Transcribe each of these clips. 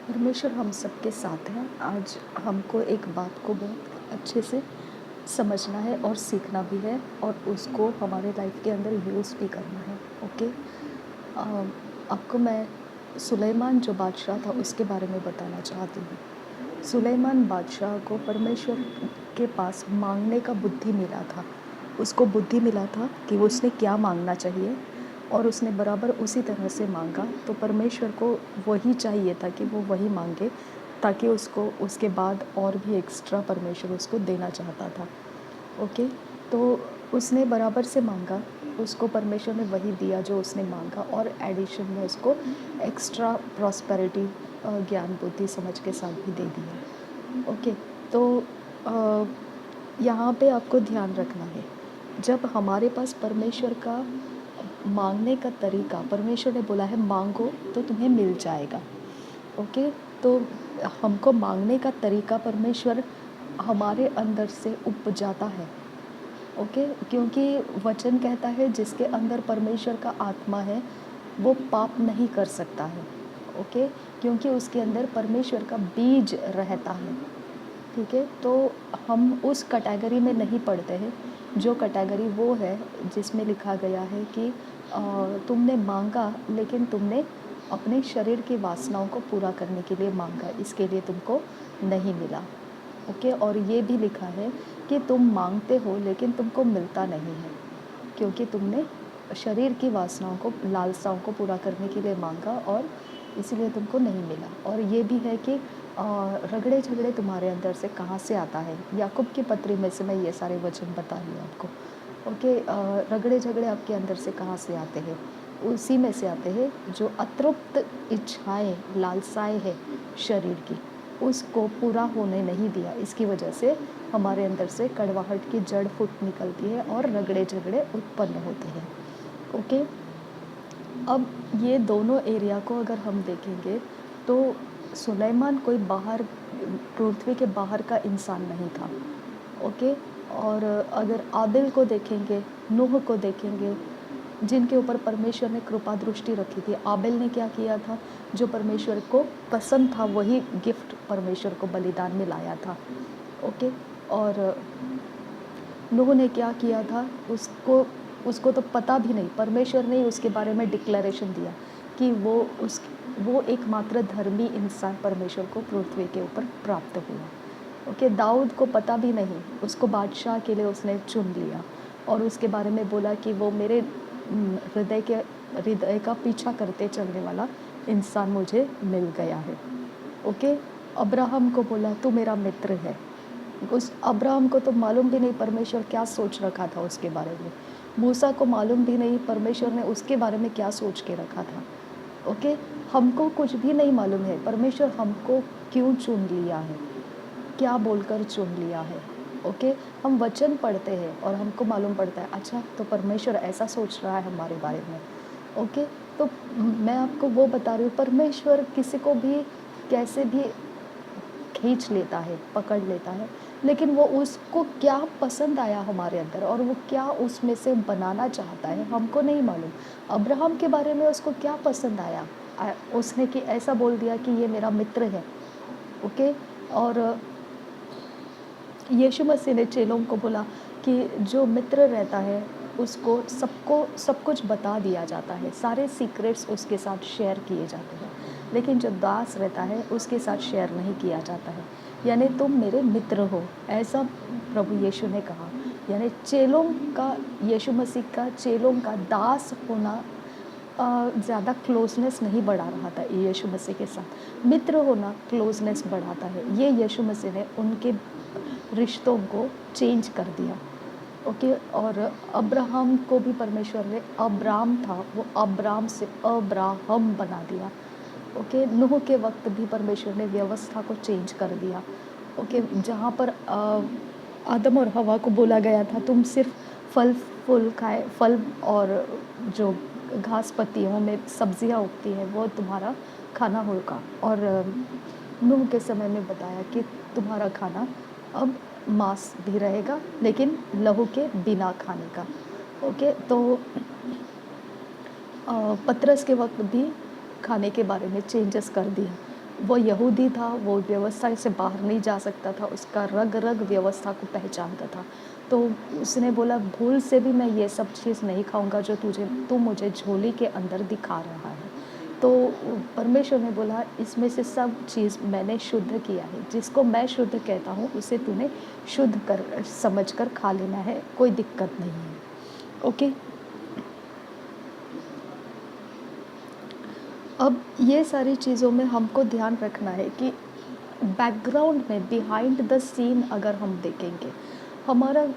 परमेश्वर हम सबके साथ हैं। आज हमको एक बात को बहुत अच्छे से समझना है और सीखना भी है और उसको हमारे लाइफ के अंदर यूज़ भी करना है। ओके। आपको मैं सुलेमान जो बादशाह था उसके बारे में बताना चाहती हूँ। सुलेमान बादशाह को परमेश्वर के पास मांगने का बुद्धि मिला था। उसको बुद्धि मिला था कि उसने क्या मांगना चाहिए और उसने बराबर उसी तरह से मांगा। तो परमेश्वर को वही चाहिए था कि वो वही मांगे, ताकि उसको उसके बाद और भी एक्स्ट्रा परमेश्वर उसको देना चाहता था। ओके। तो उसने बराबर से मांगा, उसको परमेश्वर ने वही दिया जो उसने मांगा और एडिशन में उसको एक्स्ट्रा प्रॉस्पेरिटी, ज्ञान बुद्धि समझ के साथ भी दे दिया। ओके। तो यहाँ पे आपको ध्यान रखना है, जब हमारे पास परमेश्वर का मांगने का तरीका, परमेश्वर ने बोला है मांगो तो तुम्हें मिल जाएगा। ओके। तो हमको मांगने का तरीका परमेश्वर हमारे अंदर से उपजाता है। ओके। क्योंकि वचन कहता है जिसके अंदर परमेश्वर का आत्मा है वो पाप नहीं कर सकता है। ओके। क्योंकि उसके अंदर परमेश्वर का बीज रहता है। ठीक है। तो हम उस कैटेगरी में नहीं पढ़ते हैं, जो कैटेगरी वो है जिसमें लिखा गया है कि तुमने मांगा लेकिन तुमने अपने शरीर की वासनाओं को पूरा करने के लिए मांगा, इसके लिए तुमको नहीं मिला। ओके। और ये भी लिखा है कि तुम मांगते हो लेकिन तुमको मिलता नहीं है, क्योंकि तुमने शरीर की वासनाओं को, लालसाओं को पूरा करने के लिए मांगा और इसीलिए तुमको नहीं मिला। और ये भी है कि रगड़े झगड़े तुम्हारे अंदर से कहाँ से आता है। याकूब की पत्री में से मैं ये सारे वचन बता रही हूँ आपको। ओके। रगड़े झगड़े आपके अंदर से कहाँ से आते हैं? उसी में से आते हैं जो अतृप्त इच्छाएं, लालसाएं हैं शरीर की, उसको पूरा होने नहीं दिया। इसकी वजह से हमारे अंदर से कड़वाहट की जड़ फूट निकलती है और रगड़े झगड़े उत्पन्न होते हैं। ओके। अब ये दोनों एरिया को अगर हम देखेंगे तो सुलेमान कोई बाहर, पृथ्वी के बाहर का इंसान नहीं था। ओके। और अगर आबिल को देखेंगे, नूह को देखेंगे, जिनके ऊपर परमेश्वर ने कृपा दृष्टि रखी थी। आबिल ने क्या किया था? जो परमेश्वर को पसंद था वही गिफ्ट परमेश्वर को बलिदान में लाया था। ओके। और नूह ने क्या किया था? उसको उसको तो पता भी नहीं, परमेश्वर ने उसके बारे में डिक्लेरेशन दिया कि वो एकमात्र धर्मी इंसान परमेश्वर को पृथ्वी के ऊपर प्राप्त हुआ। ओके। दाऊद को पता भी नहीं, उसको बादशाह के लिए उसने चुन लिया और उसके बारे में बोला कि वो मेरे हृदय का पीछा करते चलने वाला इंसान मुझे मिल गया है। ओके। अब्राहम को बोला तू मेरा मित्र है। उस अब्राहम को तो मालूम भी नहीं परमेश्वर क्या सोच रखा था उसके बारे में। मूसा को मालूम भी नहीं परमेश्वर ने उसके बारे में क्या सोच के रखा था। ओके। हमको कुछ भी नहीं मालूम है परमेश्वर हमको क्यों चुन लिया है, क्या बोलकर चुन लिया है। ओके। हम वचन पढ़ते हैं और हमको मालूम पड़ता है अच्छा तो परमेश्वर ऐसा सोच रहा है हमारे बारे में। ओके। तो मैं आपको वो बता रही हूँ, परमेश्वर किसी को भी कैसे भी खींच लेता है, पकड़ लेता है, लेकिन वो उसको क्या पसंद आया हमारे अंदर और वो क्या उसमें से बनाना चाहता है हमको नहीं मालूम। अब्राहम के बारे में उसको क्या पसंद आया? उसने कि ऐसा बोल दिया कि ये मेरा मित्र है। ओके। और यीशु मसीह ने चेलों को बोला कि जो मित्र रहता है उसको सबको सब कुछ बता दिया जाता है, सारे सीक्रेट्स उसके साथ शेयर किए जाते हैं, लेकिन जो दास रहता है उसके साथ शेयर नहीं किया जाता है। यानी तुम मेरे मित्र हो, ऐसा प्रभु यीशु ने कहा। यानी चेलों का, यीशु मसीह का चेलों का दास होना ज़्यादा क्लोजनेस नहीं बढ़ा रहा था यीशु मसीह के साथ, मित्र होना क्लोजनेस बढ़ाता है। ये यीशु मसीह ने उनके रिश्तों को चेंज कर दिया। ओके। और अब्राहम को भी परमेश्वर ने, अब्राम था वो अब्राम से अब्राहम बना दिया। ओके। नूह के वक्त भी परमेश्वर ने व्यवस्था को चेंज कर दिया। ओके। जहाँ पर आदम और हवा को बोला गया था तुम सिर्फ फल फूल खाए, फल और जो घास पत्तियों में सब्जियां उगती हैं वो तुम्हारा खाना होगा, और नूह के समय में बताया कि तुम्हारा खाना अब मांस भी रहेगा लेकिन लहू के बिना खाने का। ओके। तो पतरस के वक्त भी खाने के बारे में चेंजेस कर दिया। वो यहूदी था, वो व्यवस्था से बाहर नहीं जा सकता था, उसका रग-रग व्यवस्था को पहचानता था। तो उसने बोला, भूल से भी मैं ये सब चीज़ नहीं खाऊँगा जो तू मुझे झोली के अंदर दिखा रहा है। तो परमेश्वर ने बोला, इसमें से सब चीज़ मैंने शुद्ध किया है, जिसको मैं शुद्ध कहता हूँ उसे तूने शुद्ध कर समझ कर खा लेना है, कोई दिक्कत नहीं है। ओके? अब ये सारी चीज़ों में हमको ध्यान रखना है कि बैकग्राउंड में बिहाइंड द सीन अगर हम देखेंगे, हमारा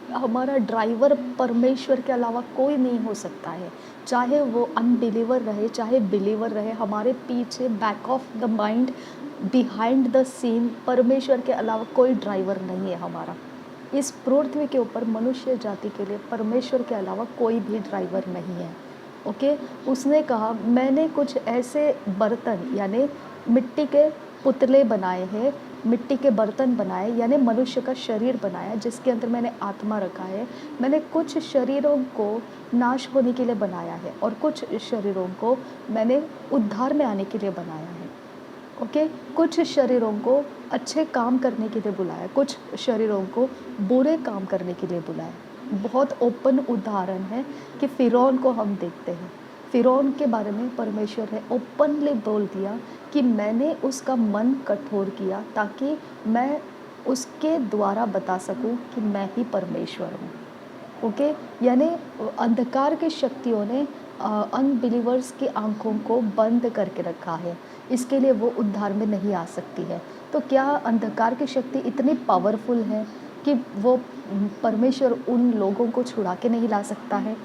हमारा ड्राइवर परमेश्वर के अलावा कोई नहीं हो सकता है। चाहे वो अनबिलीवर रहे, चाहे बिलीवर रहे, हमारे पीछे back of the mind, behind the scene परमेश्वर के अलावा कोई ड्राइवर नहीं है हमारा। इस पृथ्वी के ऊपर मनुष्य जाति के लिए परमेश्वर के अलावा कोई भी ड्राइवर नहीं है। ओके? उसने कहा, मैंने कुछ ऐसे बर्तन यानी मिट्टी के पुतले बनाए हैं, मिट्टी के बर्तन बनाए यानी मनुष्य का शरीर बनाया जिसके अंदर मैंने आत्मा रखा है। मैंने कुछ शरीरों को नाश होने के लिए बनाया है और कुछ शरीरों को मैंने उद्धार में आने के लिए बनाया है। ओके? कुछ शरीरों को अच्छे काम करने के लिए बुलाया, कुछ शरीरों को बुरे काम करने के लिए बुलाया। बहुत ओपन उदाहरण है कि फ़िरौन को हम देखते हैं। फ़िरौन के बारे में परमेश्वर ने ओपनली बोल दिया कि मैंने उसका मन कठोर किया ताकि मैं उसके द्वारा बता सकूं कि मैं ही परमेश्वर हूँ। ओके? यानी अंधकार की शक्तियों ने अनबिलीवर्स की आँखों को बंद करके रखा है। इसके लिए वो उद्धार में नहीं आ सकती है। तो क्या अंधकार की शक्ति इतनी पावरफुल है कि वो परमेश्वर उन लोगों को छुड़ा के नहीं ला सकता है?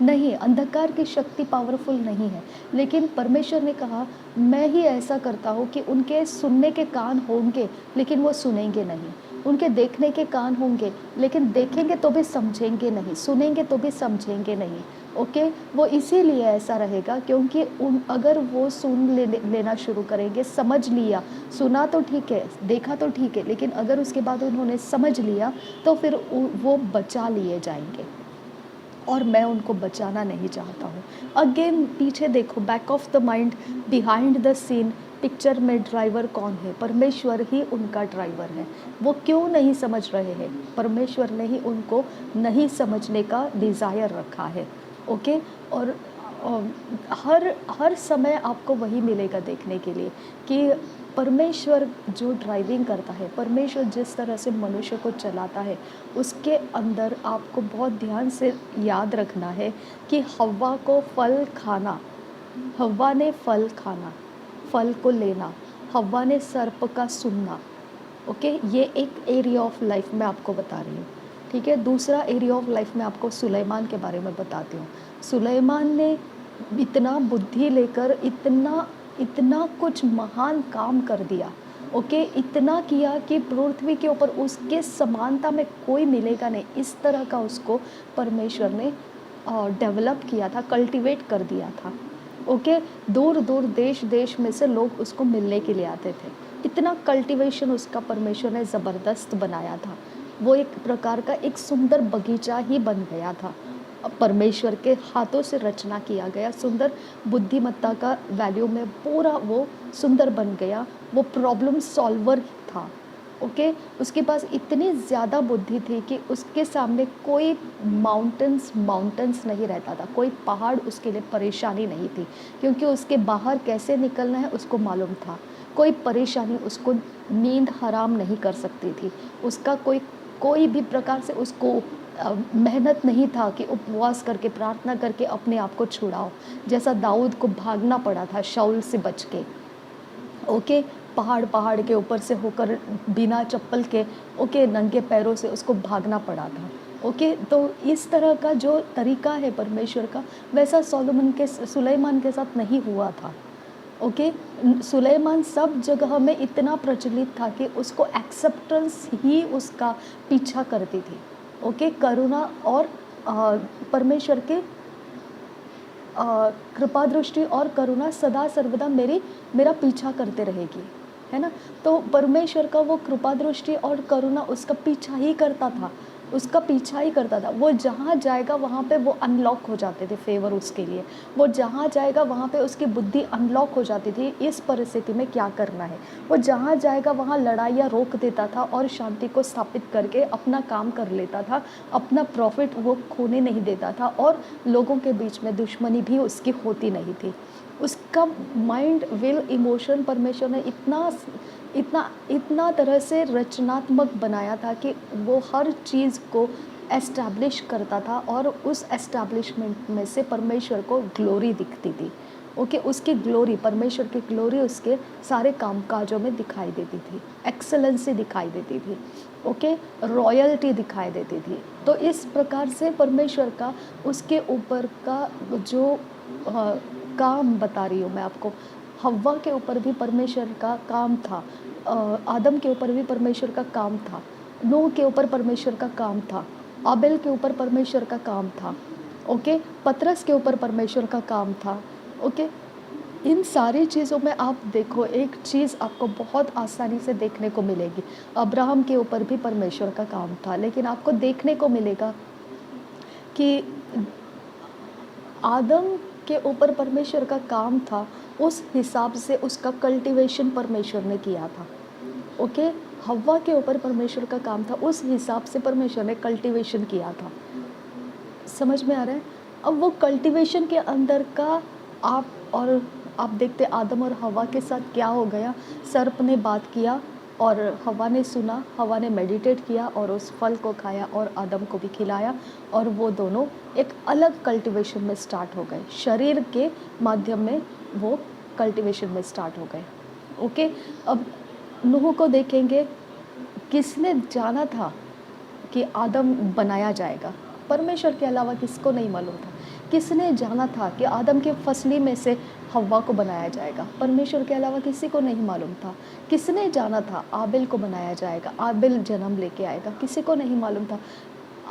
नहीं, अंधकार की शक्ति पावरफुल नहीं है। लेकिन परमेश्वर ने कहा, मैं ही ऐसा करता हूँ कि उनके सुनने के कान होंगे, लेकिन वो सुनेंगे नहीं। उनके देखने के कान होंगे, लेकिन देखेंगे तो भी समझेंगे नहीं, सुनेंगे तो भी समझेंगे नहीं। ओके? वो इसीलिए ऐसा रहेगा क्योंकि अगर वो लेना शुरू करेंगे, समझ लिया, सुना तो ठीक है, देखा तो ठीक है, लेकिन अगर उसके बाद उन्होंने समझ लिया तो फिर वो बचा लिए जाएंगे और मैं उनको बचाना नहीं चाहता हूँ। अगेन पीछे देखो, back of the mind, behind the scene, picture में ड्राइवर कौन है? परमेश्वर ही उनका ड्राइवर है। वो क्यों नहीं समझ रहे हैं? परमेश्वर ने ही उनको नहीं समझने का डिज़ायर रखा है। ओके? और हर हर समय आपको वही मिलेगा देखने के लिए कि परमेश्वर जो ड्राइविंग करता है, परमेश्वर जिस तरह से मनुष्य को चलाता है, उसके अंदर आपको बहुत ध्यान से याद रखना है कि हव्वा को फल खाना, हव्वा ने फल खाना, फल को लेना, हव्वा ने सर्प का सुनना। ओके? ये एक एरिया ऑफ लाइफ में आपको बता रही हूँ। ठीक है? दूसरा एरिया ऑफ लाइफ में आपको सुलेमान के बारे में बताती हूँ। सुलेमान ने इतना बुद्धि लेकर इतना इतना कुछ महान काम कर दिया। ओके? इतना किया कि पृथ्वी के ऊपर उसके समानता में कोई मिलेगा नहीं, इस तरह का उसको परमेश्वर ने डेवलप किया था, कल्टीवेट कर दिया था। ओके? दूर दूर देश देश में से लोग उसको मिलने के लिए आते थे। इतना कल्टीवेशन उसका परमेश्वर ने ज़बरदस्त बनाया था। वो एक प्रकार का एक सुंदर बगीचा ही बन गया था। परमेश्वर के हाथों से रचना किया गया सुंदर बुद्धिमत्ता का वैल्यू में पूरा वो सुंदर बन गया। वो प्रॉब्लम सॉल्वर था। ओके? उसके पास इतनी ज़्यादा बुद्धि थी कि उसके सामने कोई माउंटेन्स नहीं रहता था, कोई पहाड़ उसके लिए परेशानी नहीं थी, क्योंकि उसके बाहर कैसे निकलना है उसको मालूम था। कोई परेशानी उसको नींद हराम नहीं कर सकती थी। उसका कोई भी प्रकार से उसको मेहनत नहीं था कि उपवास करके प्रार्थना करके अपने आप को छुड़ाओ, जैसा दाऊद को भागना पड़ा था शाऊल से बच के। ओके? पहाड़ के ऊपर से होकर बिना चप्पल के, ओके, नंगे पैरों से उसको भागना पड़ा था। ओके? तो इस तरह का जो तरीका है परमेश्वर का, वैसा सुलेमान के साथ नहीं हुआ था। ओके? सुलेमान सब जगह में इतना प्रचलित था कि उसको एक्सेप्टेंस ही उसका पीछा करती थी। ओके? करुणा और परमेश्वर के कृपा दृष्टि और करुणा सदा सर्वदा मेरा पीछा करते रहेगी, है ना? तो परमेश्वर का वो कृपा दृष्टि और करुणा उसका पीछा ही करता था। उसका पीछा ही करता था। वो जहाँ जाएगा वहाँ पे वो अनलॉक हो जाते थे फेवर उसके लिए। वो जहाँ जाएगा वहाँ पे उसकी बुद्धि अनलॉक हो जाती थी, इस परिस्थिति में क्या करना है। वो जहाँ जाएगा वहाँ लड़ाइयाँ रोक देता था और शांति को स्थापित करके अपना काम कर लेता था। अपना प्रॉफ़िट वो खोने नहीं देता था और लोगों के बीच में दुश्मनी भी उसकी होती नहीं थी। उसका माइंड, विल, इमोशन परमेश्वर ने इतना इतना इतना तरह से रचनात्मक बनाया था कि वो हर चीज़ को एस्टैब्लिश करता था और उस एस्टैब्लिशमेंट में से परमेश्वर को ग्लोरी दिखती थी। ओके, उसकी ग्लोरी, परमेश्वर की ग्लोरी उसके सारे कामकाजों में दिखाई देती थी, एक्सेलेंसी दिखाई देती थी, ओके, रॉयल्टी दिखाई देती थी। तो इस प्रकार से परमेश्वर का उसके ऊपर का जो काम बता रही हूँ मैं आपको, हव्वा के ऊपर भी परमेश्वर का काम था, आदम के ऊपर भी परमेश्वर का काम था, नूह के ऊपर परमेश्वर का काम था, आबेल के ऊपर परमेश्वर का काम था, ओके, पतरस के ऊपर परमेश्वर का काम था, ओके। इन सारी चीज़ों में आप देखो, एक चीज़ आपको बहुत आसानी से देखने को मिलेगी। अब्राहम के ऊपर भी परमेश्वर का काम था, लेकिन आपको देखने को मिलेगा कि आदम के ऊपर परमेश्वर का काम था, उस हिसाब से उसका कल्टीवेशन परमेश्वर ने किया था, ओके। हव्वा के ऊपर परमेश्वर का काम था, उस हिसाब से परमेश्वर ने कल्टीवेशन किया था। समझ में आ रहा है? अब वो कल्टीवेशन के अंदर का आप देखते आदम और हव्वा के साथ क्या हो गया। सर्प ने बात किया और हव्वा ने सुना, हव्वा ने मेडिटेट किया और उस फल को खाया और आदम को भी खिलाया और वो दोनों एक अलग कल्टीवेशन में स्टार्ट हो गए। शरीर के माध्यम में वो कल्टीवेशन में स्टार्ट हो गए, ओके। अब नूह को देखेंगे, किसने जाना था कि आदम बनाया जाएगा? परमेश्वर के अलावा किसको नहीं मालूम था। किसने जाना था कि आदम के फसली में से हव्वा को बनाया जाएगा? परमेश्वर के अलावा किसी को नहीं मालूम था। किसने जाना था आबेल को बनाया जाएगा, आबेल जन्म लेके आएगा? किसी को नहीं मालूम था।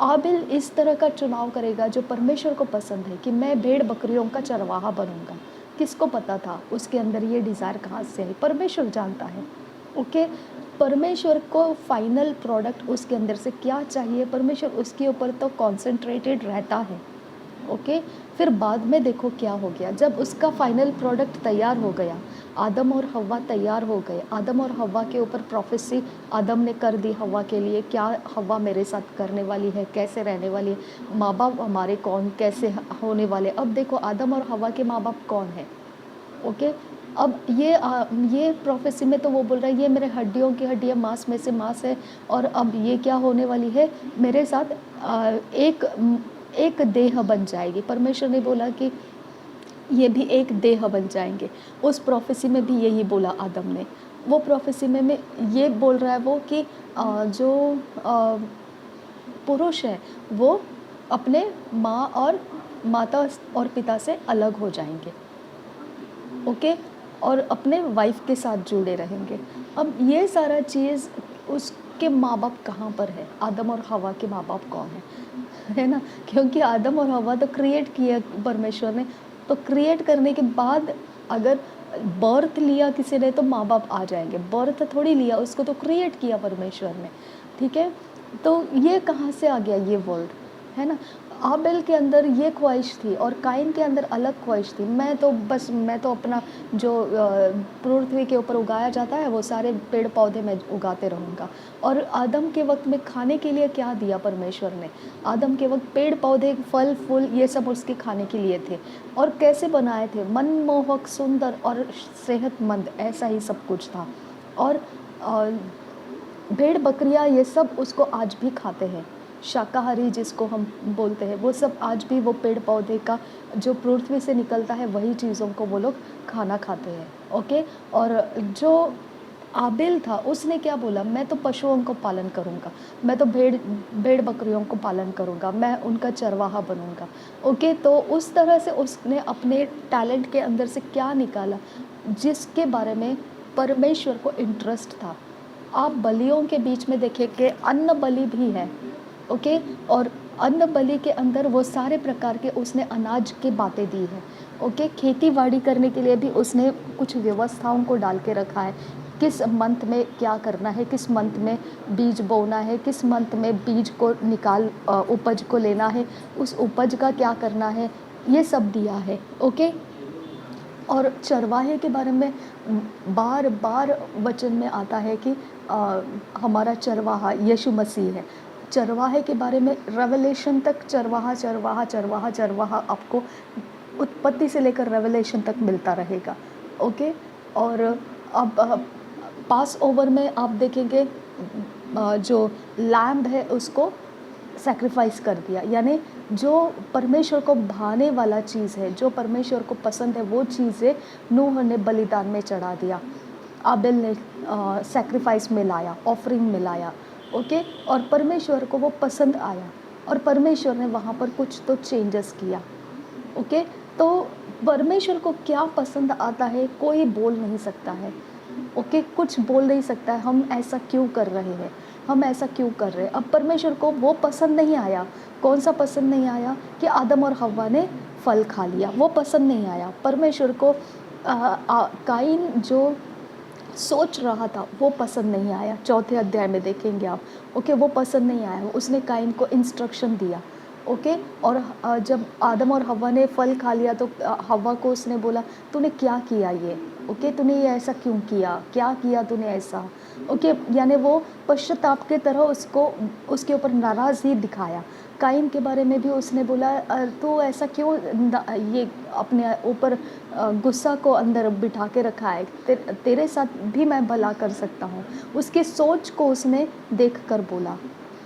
आबेल इस तरह का चुनाव करेगा जो परमेश्वर को पसंद है कि मैं भेड़ बकरियों का चरवाहा बनूंगा। किसको पता था उसके अंदर ये डिज़ायर कहाँ से आई? परमेश्वर जानता है, ओके। परमेश्वर को फाइनल प्रोडक्ट उसके अंदर से क्या चाहिए, परमेश्वर उसके ऊपर तो कॉन्सेंट्रेटेड रहता है, ओके। फिर बाद में देखो क्या हो गया, जब उसका फाइनल प्रोडक्ट तैयार हो गया, आदम और हव्वा तैयार हो गए, आदम और हव्वा के ऊपर प्रोफेसी आदम ने कर दी हव्वा के लिए, क्या हव्वा मेरे साथ करने वाली है, कैसे रहने वाली है, माँ बाप हमारे कौन, कैसे होने वाले। अब देखो आदम और हव्वा के माँ बाप कौन है, ओके। अब ये प्रोफेसी में तो वो बोल रहा है ये मेरे हड्डियों की हड्डियाँ, मांस में से मांस है और अब ये क्या होने वाली है, मेरे साथ एक देह बन जाएगी। परमेश्वर ने बोला कि ये भी एक देह बन जाएंगे। उस प्रोफेसी में भी यही बोला आदम ने। वो प्रोफेसी में ये बोल रहा है वो कि जो पुरुष है वो अपने माँ और माता और पिता से अलग हो जाएंगे, ओके, और अपने वाइफ के साथ जुड़े रहेंगे। अब ये सारा चीज़ उसके माँ बाप कहाँ पर है? आदम और हवा के माँ बाप कौन है ना? क्योंकि आदम और हवा तो क्रिएट किया परमेश्वर ने, तो क्रिएट करने के बाद अगर बर्थ लिया किसी ने तो माँ बाप आ जाएंगे। बर्थ थोड़ी लिया, उसको तो क्रिएट किया परमेश्वर ने, ठीक है। तो ये कहाँ से आ गया ये वर्ड, है ना? आबेल के अंदर ये ख्वाहिश थी और काइन के अंदर अलग ख्वाहिश थी। मैं तो अपना जो पृथ्वी के ऊपर उगाया जाता है वो सारे पेड़ पौधे मैं उगाते रहूँगा। और आदम के वक्त में खाने के लिए क्या दिया परमेश्वर ने? आदम के वक्त पेड़ पौधे, फल फूल, ये सब उसके खाने के लिए थे। और कैसे बनाए थे? मनमोहक, सुंदर और सेहतमंद, ऐसा ही सब कुछ था। और भेड़ बकरियाँ ये सब उसको आज भी खाते हैं। शाकाहारी जिसको हम बोलते हैं, वो सब आज भी वो पेड़ पौधे का जो पृथ्वी से निकलता है वही चीज़ों को वो लोग खाना खाते हैं, ओके। और जो आबेल था उसने क्या बोला? मैं तो पशुओं को पालन करूँगा, मैं तो भेड़ बकरियों को पालन करूँगा, मैं उनका चरवाहा बनूँगा, ओके। तो उस तरह से उसने अपने टैलेंट के अंदर से क्या निकाला जिसके बारे में परमेश्वर को इंटरेस्ट था। आप बलियों के बीच में देखें कि अन्न बलि भी है, ओके। और अन्न बलि के अंदर वो सारे प्रकार के उसने अनाज की बातें दी है, ओके। खेती बाड़ी करने के लिए भी उसने कुछ व्यवस्थाओं को डाल के रखा है किस मंथ में क्या करना है, किस मंथ में बीज बोना है, किस मंथ में बीज को उपज को लेना है, उस उपज का क्या करना है, ये सब दिया है। ओके। और चरवाहे के बारे में बार बार वचन में आता है कि हमारा चरवाहा यीशु मसीह है। चरवाहे के बारे में रेवलेशन तक चरवाहा चरवाहा चरवाहा चरवाहा आपको उत्पत्ति से लेकर रेवलेशन तक मिलता रहेगा। ओके। और अब पास ओवर में आप देखेंगे जो लैम्ब है उसको सैक्रिफाइस कर दिया, यानी जो परमेश्वर को भाने वाला चीज़ है, जो परमेश्वर को पसंद है, वो चीज़ें नूह ने बलिदान में चढ़ा दिया, आबेल ने सैक्रिफाइस में लाया, ऑफरिंग में लाया। ओके। और परमेश्वर को वो पसंद आया और परमेश्वर ने वहाँ पर कुछ तो चेंजेस किया। ओके। तो परमेश्वर को क्या पसंद आता है कोई बोल नहीं सकता है। ओके। कुछ बोल नहीं सकता है हम ऐसा क्यों कर रहे हैं, हम ऐसा क्यों कर रहे हैं। अब परमेश्वर को वो पसंद नहीं आया। कौन सा पसंद नहीं आया? कि आदम और हव्वा ने फल खा लिया, वो पसंद नहीं आया परमेश्वर को। काइन जो सोच रहा था वो पसंद नहीं आया। चौथे अध्याय में देखेंगे आप। ओके। वो पसंद नहीं आया, उसने काइन को इंस्ट्रक्शन दिया। ओके। और जब आदम और हव्वा ने फल खा लिया तो हव्वा को उसने बोला तूने क्या किया ये। ओके। तूने ये ऐसा क्यों किया, क्या किया तूने ऐसा। ओके। यानी वो पश्चाताप के तरह उसको उसके ऊपर नाराज़गी दिखाया। काइन के बारे में भी उसने बोला तो ऐसा क्यों ये अपने ऊपर गुस्सा को अंदर बिठा के रखा है, तेरे साथ भी मैं भला कर सकता हूँ। उसकी सोच को उसने देख कर बोला।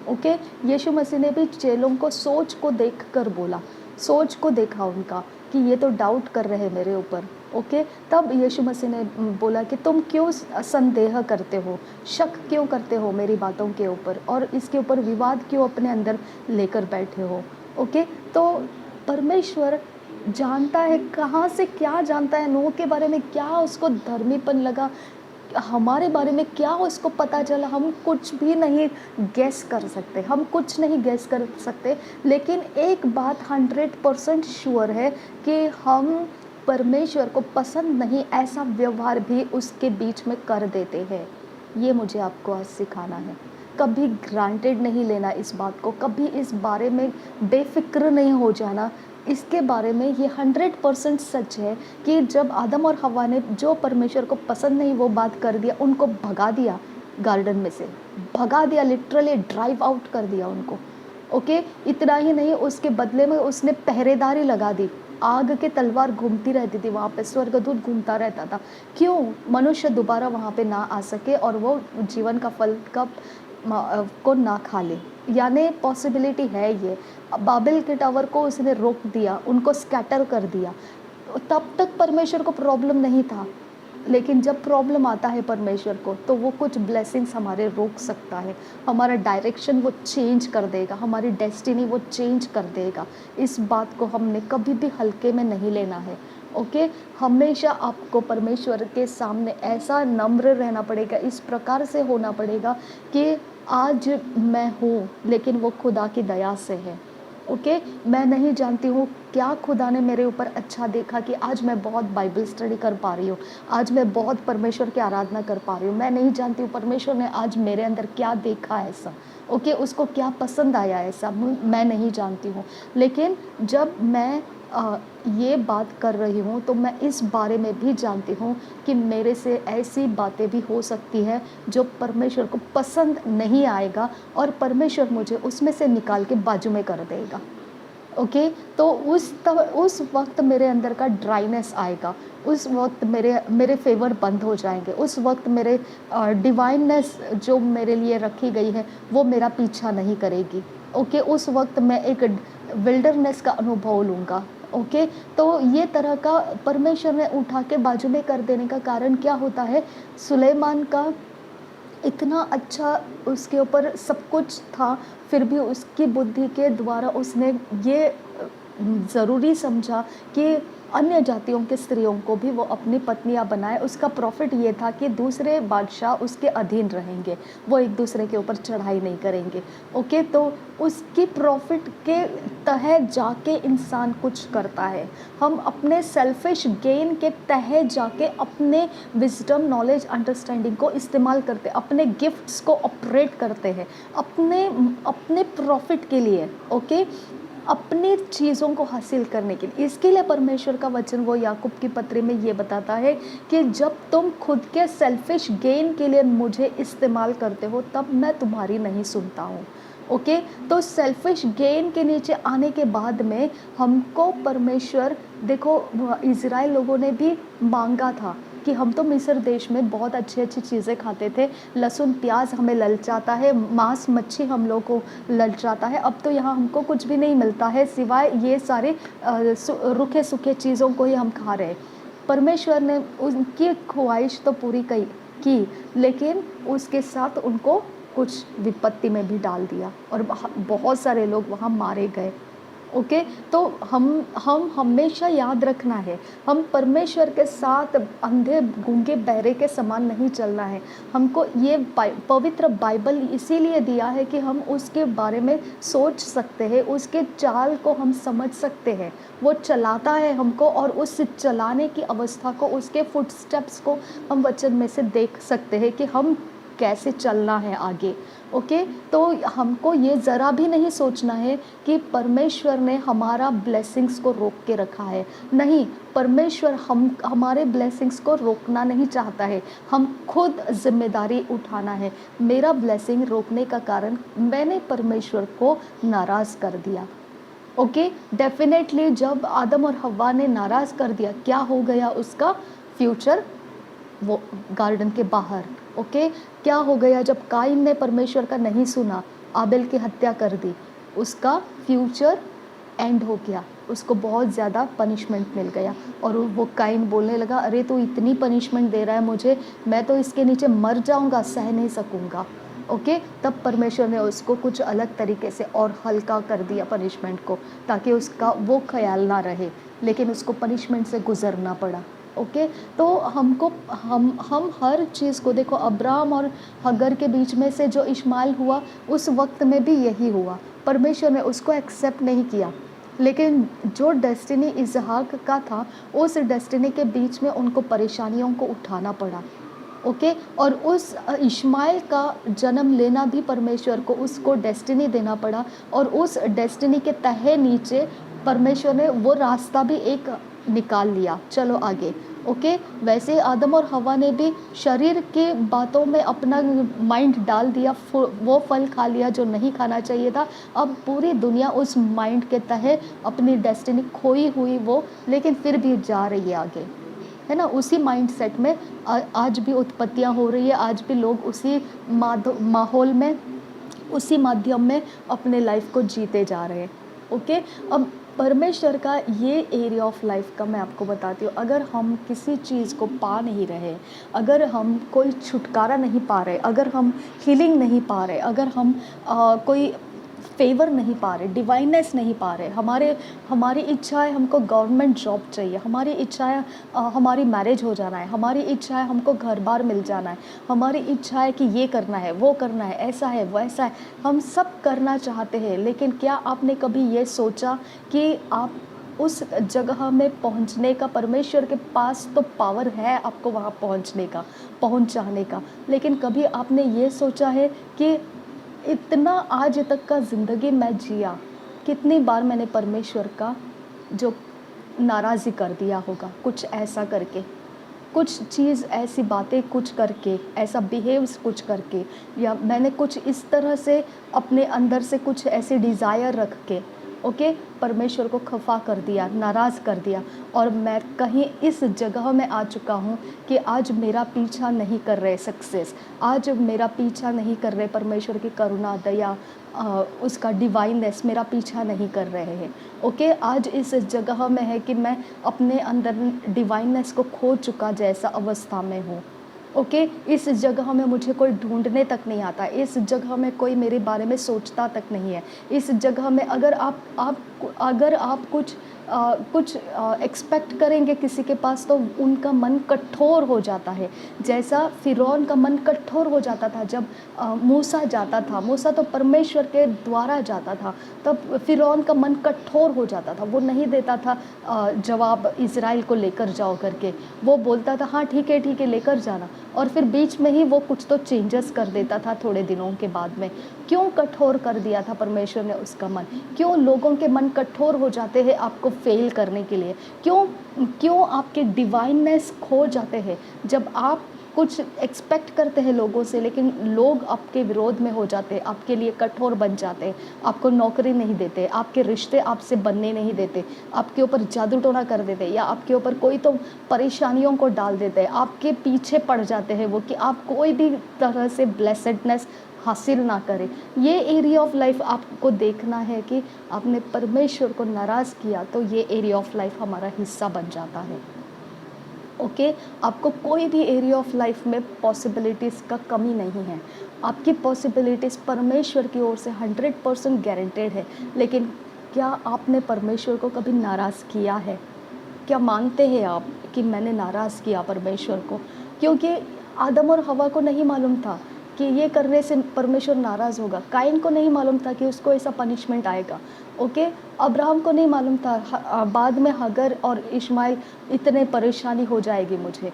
ओके। यीशु मसीह ने भी चेलों को सोच को देखकर बोला, सोच को देखा उनका कि ये तो डाउट कर रहे हैं मेरे ऊपर। ओके। तब यीशु मसीह ने बोला कि तुम क्यों संदेह करते हो, शक क्यों करते हो मेरी बातों के ऊपर, और इसके ऊपर विवाद क्यों अपने अंदर लेकर बैठे हो। ओके। तो परमेश्वर जानता है, कहाँ से क्या जानता है, नूह के बारे में क्या उसको धर्मीपन लगा, हमारे बारे में क्या उसको पता चला, हम कुछ भी नहीं गेस कर सकते, हम कुछ नहीं गेस कर सकते। लेकिन एक बात 100% श्योर है कि हम परमेश्वर को पसंद नहीं ऐसा व्यवहार भी उसके बीच में कर देते हैं। ये मुझे आपको आज सिखाना है। कभी ग्रांटेड नहीं लेना इस बात को, कभी इस बारे में बेफिक्र नहीं हो जाना। इसके बारे में ये 100% सच है कि जब आदम और हव्वा ने जो परमेश्वर को पसंद नहीं वो बात कर दिया, उनको भगा दिया गार्डन में से, भगा दिया, लिटरली ड्राइव आउट कर दिया उनको। ओके। इतना ही नहीं, उसके बदले में उसने पहरेदारी लगा दी, आग के तलवार घूमती रहती थी वहाँ पे, स्वर्गदूत घूमता रहता था। क्यों? मनुष्य दोबारा वहाँ पे ना आ सके और वो जीवन का फल को ना खा ले। यानी पॉसिबिलिटी है ये। बाबेल के टावर को उसने रोक दिया, उनको स्कैटर कर दिया। तब तक परमेश्वर को प्रॉब्लम नहीं था, लेकिन जब प्रॉब्लम आता है परमेश्वर को तो वो कुछ ब्लेसिंग्स हमारे रोक सकता है, हमारा डायरेक्शन वो चेंज कर देगा, हमारी डेस्टिनी वो चेंज कर देगा। इस बात को हमने कभी भी हल्के में नहीं लेना है। ओके। हमेशा आपको परमेश्वर के सामने ऐसा नम्र रहना पड़ेगा, इस प्रकार से होना पड़ेगा कि आज मैं हूँ लेकिन वो खुदा की दया से है। ओके। मैं नहीं जानती हूँ क्या खुदा ने मेरे ऊपर अच्छा देखा कि आज मैं बहुत बाइबल स्टडी कर पा रही हूँ, आज मैं बहुत परमेश्वर की आराधना कर पा रही हूँ। मैं नहीं जानती हूँ परमेश्वर ने आज मेरे अंदर क्या देखा ऐसा। ओके। उसको क्या पसंद आया ऐसा, मैं नहीं जानती हूँ। लेकिन जब मैं ये बात कर रही हूँ तो मैं इस बारे में भी जानती हूँ कि मेरे से ऐसी बातें भी हो सकती है जो परमेश्वर को पसंद नहीं आएगा और परमेश्वर मुझे उसमें से निकाल के बाजू में कर देगा। ओके। तो उस वक्त मेरे अंदर का ड्राइनेस आएगा, उस वक्त मेरे फेवर बंद हो जाएंगे, उस वक्त मेरे डिवाइननेस जो मेरे लिए रखी गई है वो मेरा पीछा नहीं करेगी। ओके। उस वक्त मैं एक विल्डरनेस का अनुभव लूँगा। ओके। तो ये तरह का परमेश्वर ने उठा के बाजू में कर देने का कारण क्या होता है? सुलेमान का इतना अच्छा उसके ऊपर सब कुछ था, फिर भी उसकी बुद्धि के द्वारा उसने ये ज़रूरी समझा कि अन्य जातियों के स्त्रियों को भी वो अपनी पत्नियां बनाए। उसका प्रॉफिट ये था कि दूसरे बादशाह उसके अधीन रहेंगे, वो एक दूसरे के ऊपर चढ़ाई नहीं करेंगे। ओके, तो उसकी प्रॉफिट के तहत जाके इंसान कुछ करता है। हम अपने सेल्फिश गेन के तहत जाके अपने विजडम, नॉलेज, अंडरस्टैंडिंग को इस्तेमाल करते, अपने गिफ्ट्स को ऑपरेट करते हैं अपने अपने प्रॉफिट के लिए। ओके, अपनी चीज़ों को हासिल करने के लिए। इसके लिए परमेश्वर का वचन वो याकूब की पत्री में ये बताता है कि जब तुम खुद के सेल्फिश गेन के लिए मुझे इस्तेमाल करते हो तब मैं तुम्हारी नहीं सुनता हूँ। ओके, तो सेल्फिश गेन के नीचे आने के बाद में हमको परमेश्वर, देखो इज़राइल लोगों ने भी मांगा था कि हम तो मिस्र देश में बहुत अच्छी अच्छी चीज़ें खाते थे, लहसुन प्याज हमें ललचाता है, मांस मच्छी हम लोग को ललचाता है, अब तो यहाँ हमको कुछ भी नहीं मिलता है सिवाय ये सारे रूखे सूखे चीज़ों को ही हम खा रहे हैं। परमेश्वर ने उनकी ख्वाहिश तो पूरी की, लेकिन उसके साथ उनको कुछ विपत्ति में भी डाल दिया और बहुत सारे लोग वहाँ मारे गए। ओके, तो हम हमेशा याद रखना है, हम परमेश्वर के साथ अंधे गूंगे बहरे के समान नहीं चलना है। हमको ये पवित्र बाइबल इसीलिए दिया है कि हम उसके बारे में सोच सकते हैं, उसके चाल को हम समझ सकते हैं। वो चलाता है हमको और उस चलाने की अवस्था को, उसके फुटस्टेप्स को हम वचन में से देख सकते हैं कि हम कैसे चलना है आगे। ओके, तो हमको ये ज़रा भी नहीं सोचना है कि परमेश्वर ने हमारा ब्लेसिंग्स को रोक के रखा है। नहीं, परमेश्वर हमारे ब्लेसिंग्स को रोकना नहीं चाहता है, हम खुद जिम्मेदारी उठाना है। मेरा ब्लेसिंग रोकने का कारण मैंने परमेश्वर को नाराज़ कर दिया। ओके, डेफिनेटली जब आदम और हव्वा ने नाराज़ कर दिया, क्या हो गया उसका फ्यूचर? वो गार्डन के बाहर। ओके, क्या हो गया जब काइन ने परमेश्वर का नहीं सुना, आबेल की हत्या कर दी, उसका फ्यूचर एंड हो गया, उसको बहुत ज़्यादा पनिशमेंट मिल गया और वो काइन बोलने लगा, अरे तू इतनी पनिशमेंट दे रहा है मुझे, मैं तो इसके नीचे मर जाऊंगा, सह नहीं सकूंगा। ओके, तब परमेश्वर ने उसको कुछ अलग तरीके से और हल्का कर दिया पनिशमेंट को, ताकि उसका वो ख्याल ना रहे, लेकिन उसको पनिशमेंट से गुजरना पड़ा। ओके, तो हमको हम हर चीज़ को देखो, अब्राहम और हगर के बीच में से जो इश्माइल हुआ उस वक्त में भी यही हुआ, परमेश्वर ने उसको एक्सेप्ट नहीं किया, लेकिन जो डेस्टिनी इसहाक का था उस डेस्टिनी के बीच में उनको परेशानियों को उठाना पड़ा। ओके, और उस इश्माइल का जन्म लेना भी परमेश्वर को उसको डेस्टिनी देना पड़ा और उस डेस्टिनी के तहे नीचे परमेश्वर ने वो रास्ता भी एक निकाल लिया, चलो आगे। ओके, वैसे आदम और हवा ने भी शरीर के बातों में अपना माइंड डाल दिया, वो फल खा लिया जो नहीं खाना चाहिए था। अब पूरी दुनिया उस माइंड के तहत अपनी डेस्टिनी खोई हुई वो, लेकिन फिर भी जा रही है आगे, है ना। उसी माइंड सेट में आज भी उत्पत्तियाँ हो रही है, आज भी लोग उसी माहौल में, उसी माध्यम में अपने लाइफ को जीते जा रहे हैं। ओके, अब परमेश्वर का ये एरिया ऑफ लाइफ का मैं आपको बताती हूँ। अगर हम किसी चीज़ को पा नहीं रहे, अगर हम कोई छुटकारा नहीं पा रहे, अगर हम हीलिंग नहीं पा रहे, अगर हम कोई फेवर नहीं पा रहे, डिवाइननेस नहीं पा रहे, हमारी इच्छा है हमको गवर्नमेंट जॉब चाहिए, हमारी इच्छा है हमारी मैरिज हो जाना है, हमारी इच्छा है हमको घर बार मिल जाना है, हमारी इच्छा है कि ये करना है, वो करना है, ऐसा है वैसा है, हम सब करना चाहते हैं। लेकिन क्या आपने कभी ये सोचा कि आप उस जगह में पहुंचने का, परमेश्वर के पास तो पावर है आपको वहाँ पहुंचने का, पहुंचाने का, लेकिन कभी आपने ये सोचा है कि इतना आज तक का ज़िंदगी मैं जिया, कितनी बार मैंने परमेश्वर का जो नाराज़ी कर दिया होगा, कुछ ऐसा करके, कुछ चीज़ ऐसी बातें कुछ करके, ऐसा बिहेव्स कुछ करके, या मैंने कुछ इस तरह से अपने अंदर से कुछ ऐसे डिज़ायर रख के, ओके, परमेश्वर को खफा कर दिया, नाराज़ कर दिया। और मैं कहीं इस जगह में आ चुका हूँ कि आज मेरा पीछा नहीं कर रहे सक्सेस, आज मेरा पीछा नहीं कर रहे परमेश्वर की करुणा, दया, उसका डिवाइननेस मेरा पीछा नहीं कर रहे हैं। ओके, आज इस जगह में है कि मैं अपने अंदर डिवाइननेस को खो चुका जैसा अवस्था में हूँ। ओके, इस जगह में मुझे कोई ढूंढने तक नहीं आता, इस जगह में कोई मेरे बारे में सोचता तक नहीं है, इस जगह में अगर आप कुछ कुछ एक्सपेक्ट करेंगे किसी के पास तो उनका मन कठोर हो जाता है। जैसा फ़िरौन का मन कठोर हो जाता था जब मूसा जाता था, मूसा तो परमेश्वर के द्वारा जाता था, तब फ़िरौन का मन कठोर हो जाता था। वो नहीं देता था जवाब इज़राइल को लेकर जाओ करके। वो बोलता था हाँ ठीक है लेकर जाना, और फिर बीच में ही वो कुछ तो चेंजेस कर देता था थोड़े दिनों के बाद में। क्यों कठोर कर दिया था परमेश्वर ने उसका मन? क्यों लोगों के मन कठोर हो जाते हैं आपको फ़ेल करने के लिए? क्यों क्यों आपके डिवाइननेस खो जाते हैं जब आप कुछ एक्सपेक्ट करते हैं लोगों से, लेकिन लोग आपके विरोध में हो जाते हैं, आपके लिए कठोर बन जाते हैं, आपको नौकरी नहीं देते, आपके रिश्ते आपसे बनने नहीं देते, आपके ऊपर जादू टोना कर देते, या आपके ऊपर कोई तो परेशानियों को डाल देते हैं, आपके पीछे पड़ जाते हैं वो कि आप कोई भी तरह से ब्लेसेडनेस हासिल ना करें। ये एरिया ऑफ लाइफ आपको देखना है कि आपने परमेश्वर को नाराज़ किया तो ये एरिया ऑफ लाइफ हमारा हिस्सा बन जाता है। ओके, आपको कोई भी एरिया ऑफ लाइफ में पॉसिबिलिटीज़ का कमी नहीं है। आपकी पॉसिबिलिटीज़ परमेश्वर की ओर से 100% गारंटेड है। लेकिन क्या आपने परमेश्वर को कभी नाराज़ किया है? क्या मानते हैं आप कि मैंने नाराज़ किया परमेश्वर को? क्योंकि आदम और हवा को नहीं मालूम था कि ये करने से परमेश्वर नाराज़ होगा। काइन को नहीं मालूम था कि उसको ऐसा पनिशमेंट आएगा। ओके, अब्राहम को नहीं मालूम था बाद में हगर और इश्माइल इतने परेशानी हो जाएगी मुझे।